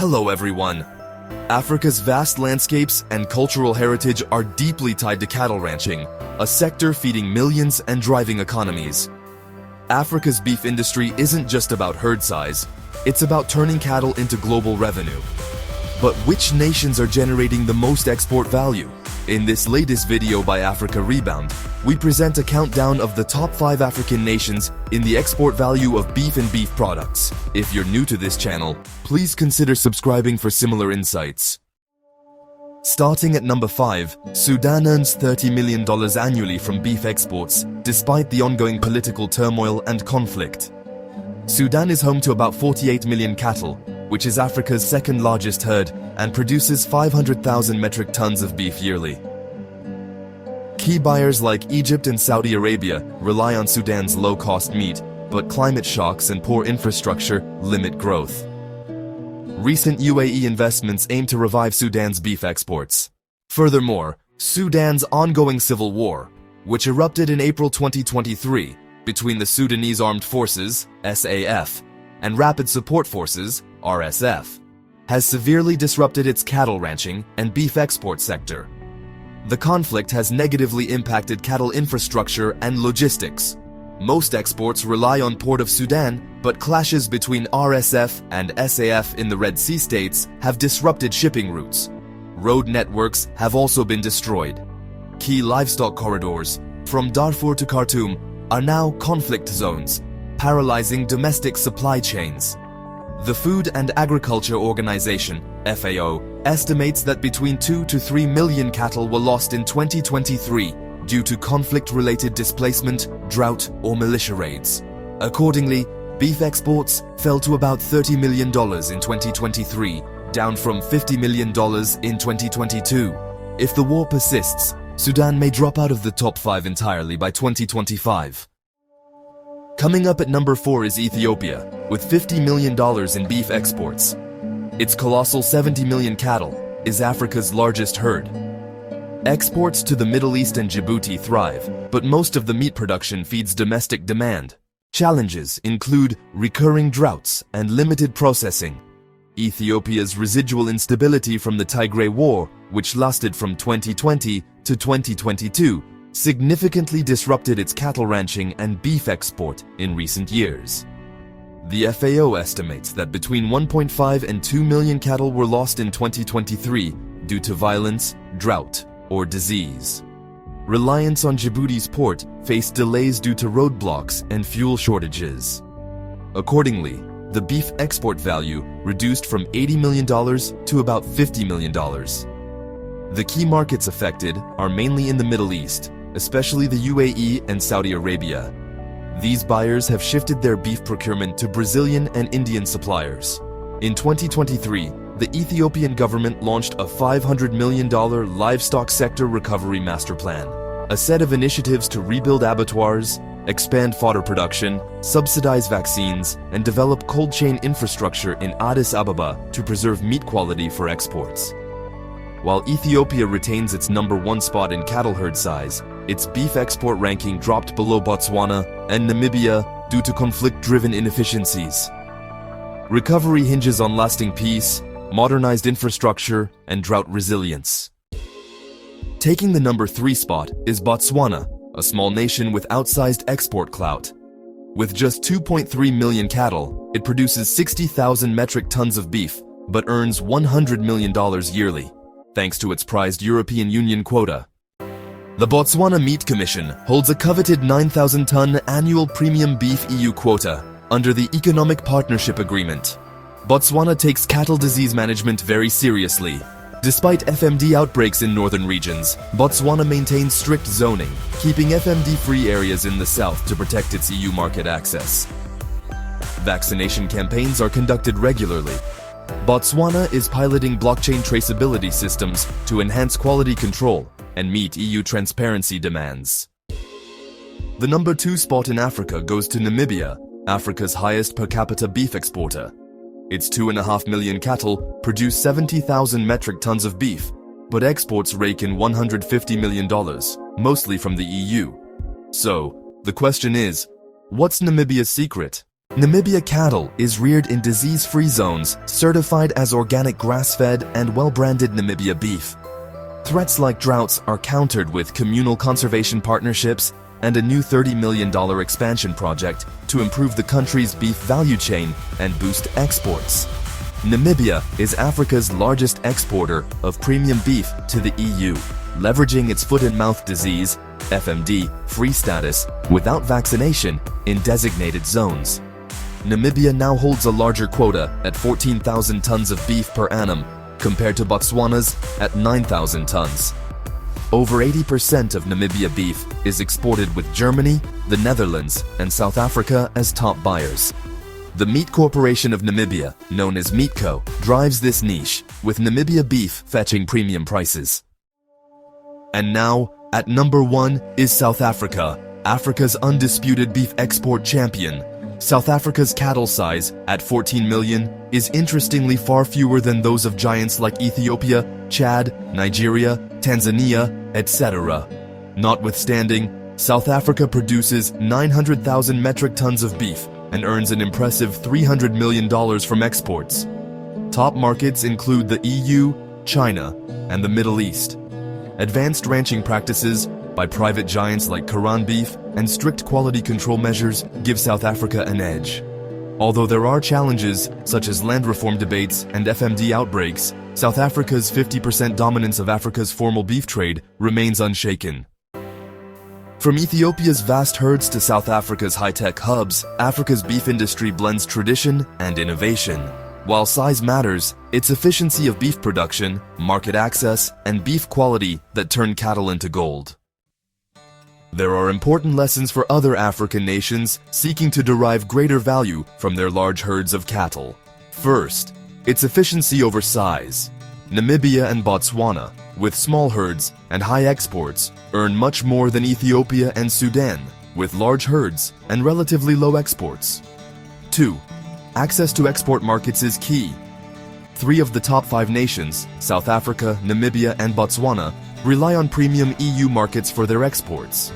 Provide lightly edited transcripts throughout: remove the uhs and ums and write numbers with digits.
Hello everyone. Africa's vast landscapes and cultural heritage are deeply tied to cattle ranching, a sector feeding millions and driving economies. Africa's beef industry isn't just about herd size, it's about turning cattle into global revenue. But which nations are generating the most export value? In this latest video by Africa Rebound, we present a countdown of the top 5 African nations in the export value of beef and beef products. If you're new to this channel, please consider subscribing for similar insights. Starting at number 5, Sudan earns $30 million annually from beef exports, despite the ongoing political turmoil and conflict. Sudan is home to about 48 million cattle, which is Africa's second largest herd and produces 500,000 metric tons of beef yearly. Key buyers like Egypt and Saudi Arabia rely on Sudan's low-cost meat, but climate shocks and poor infrastructure limit growth. Recent UAE investments aim to revive Sudan's beef exports. Furthermore, Sudan's ongoing civil war, which erupted in April 2023 between the Sudanese Armed Forces (SAF) and Rapid Support Forces (RSF), has severely disrupted its cattle ranching and beef export sector. The conflict has negatively impacted cattle infrastructure and logistics. Most exports rely on Port of Sudan, but clashes between RSF and SAF in the Red Sea states have disrupted shipping routes. Road networks have also been destroyed. Key livestock corridors, from Darfur to Khartoum, are now conflict zones, paralyzing domestic supply chains. The Food and Agriculture Organization, FAO, estimates that between 2 to 3 million cattle were lost in 2023 due to conflict-related displacement, drought, or militia raids. Accordingly, beef exports fell to about $30 million in 2023, down from $50 million in 2022. If the war persists, Sudan may drop out of the top 5 entirely by 2025. Coming up at number 4 is Ethiopia, with $50 million in beef exports. Its colossal 70 million cattle is Africa's largest herd. Exports to the Middle East and Djibouti thrive, but most of the meat production feeds domestic demand. Challenges include recurring droughts and limited processing. Ethiopia's residual instability from the Tigray War, which lasted from 2020 to 2022, significantly disrupted its cattle ranching and beef export in recent years. The FAO estimates that between 1.5 and 2 million cattle were lost in 2023 due to violence, drought, or disease. Reliance on Djibouti's port faced delays due to roadblocks and fuel shortages. Accordingly, the beef export value reduced from $80 million to about $50 million. The key markets affected are mainly in the Middle East, especially the UAE and Saudi Arabia. These buyers have shifted their beef procurement to Brazilian and Indian suppliers. In 2023, the Ethiopian government launched a $500 million livestock sector recovery master plan, a set of initiatives to rebuild abattoirs, expand fodder production, subsidize vaccines, and develop cold chain infrastructure in Addis Ababa to preserve meat quality for exports. While Ethiopia retains its number 1 spot in cattle herd size, its beef export ranking dropped below Botswana and Namibia due to conflict-driven inefficiencies. Recovery hinges on lasting peace, modernized infrastructure, and drought resilience. Taking the number 3 spot is Botswana, a small nation with outsized export clout. With just 2.3 million cattle, it produces 60,000 metric tons of beef, but earns $100 million yearly, thanks to its prized European Union quota. The Botswana Meat Commission holds a coveted 9,000-ton annual premium beef EU quota under the Economic Partnership Agreement. Botswana takes cattle disease management very seriously. Despite FMD outbreaks in northern regions, Botswana maintains strict zoning, keeping FMD-free areas in the south to protect its EU market access. Vaccination campaigns are conducted regularly. Botswana is piloting blockchain traceability systems to enhance quality control and meet EU transparency demands. The number 2 spot in Africa goes to Namibia, Africa's highest per capita beef exporter. Its 2.5 million cattle produce 70,000 metric tons of beef, but exports rake in $150 million, mostly from the EU. So, the question is, what's Namibia's secret? Namibia cattle is reared in disease-free zones, certified as organic grass-fed and well-branded Namibia beef. Threats like droughts are countered with communal conservation partnerships and a new $30 million expansion project to improve the country's beef value chain and boost exports. Namibia is Africa's largest exporter of premium beef to the EU, leveraging its foot-and-mouth disease (FMD) free status without vaccination in designated zones. Namibia now holds a larger quota at 14,000 tons of beef per annum, compared to Botswana's at 9,000 tons. Over 80% of Namibia beef is exported with Germany, the Netherlands, and South Africa as top buyers. The Meat Corporation of Namibia, known as Meatco, drives this niche, with Namibia beef fetching premium prices. And now, at number 1 is South Africa, Africa's undisputed beef export champion. South Africa's cattle size, at 14 million, is interestingly far fewer than those of giants like Ethiopia, Chad, Nigeria, Tanzania, etc. Notwithstanding, South Africa produces 900,000 metric tons of beef and earns an impressive $300 million from exports. Top markets include the EU, China, and the Middle East. Advanced ranching practices by private giants like Karan Beef and strict quality control measures give South Africa an edge. Although there are challenges, such as land reform debates and FMD outbreaks, South Africa's 50% dominance of Africa's formal beef trade remains unshaken. From Ethiopia's vast herds to South Africa's high-tech hubs, Africa's beef industry blends tradition and innovation. While size matters, it's efficiency of beef production, market access, and beef quality that turn cattle into gold. There are important lessons for other African nations seeking to derive greater value from their large herds of cattle. First, its efficiency over size. Namibia and Botswana, with small herds and high exports, earn much more than Ethiopia and Sudan, with large herds and relatively low exports. 2. Access to export markets is key. 3 of the top 5 nations, South Africa, Namibia, and Botswana, rely on premium EU markets for their exports.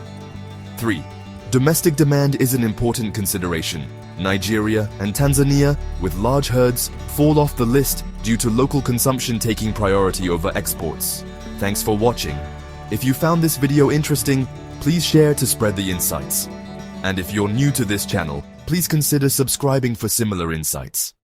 3. Domestic demand is an important consideration. Nigeria and Tanzania, with large herds, fall off the list due to local consumption taking priority over exports. Thanks for watching. If you found this video interesting, please share to spread the insights. And if you're new to this channel, please consider subscribing for similar insights.